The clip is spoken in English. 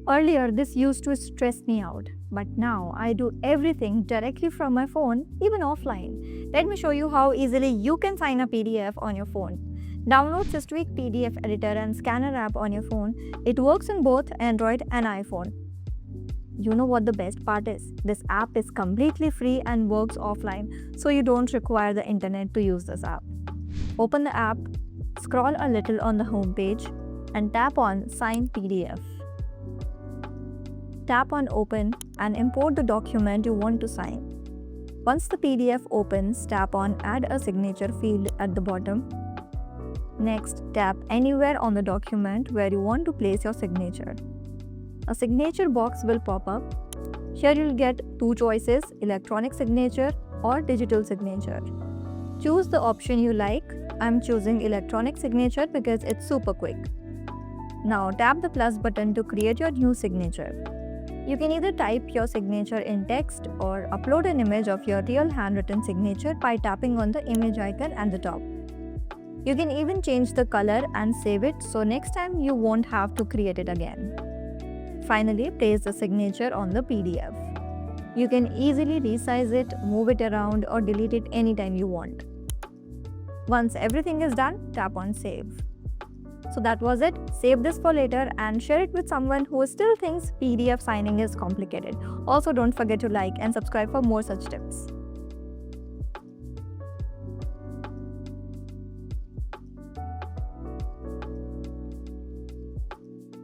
Earlier, this used to stress me out, but now I do everything directly from my phone, even offline. Let me show you how easily you can sign a PDF on your phone. Download Systweak PDF Editor and Scanner app on your phone. It works on both Android and iPhone. You know what the best part is? This app is completely free and works offline, so you don't require the internet to use this app. Open the app, scroll a little on the home page, and tap on Sign PDF. Tap on Open and import the document you want to sign. Once the PDF opens, tap on Add a Signature field at the bottom. Next, tap anywhere on the document where you want to place your signature. A signature box will pop up. Here you'll get two choices, electronic signature or digital signature. Choose the option you like. I'm choosing electronic signature because it's super quick. Now tap the plus button to create your new signature. You can either type your signature in text or upload an image of your real handwritten signature by tapping on the image icon at the top. You can even change the color and save it so next time you won't have to create it again. Finally, place the signature on the PDF. You can easily resize it, move it around, or delete it anytime you want. Once everything is done, tap on Save. So that was it. Save this for later and share it with someone who still thinks PDF signing is complicated. Also, don't forget to like and subscribe for more such tips.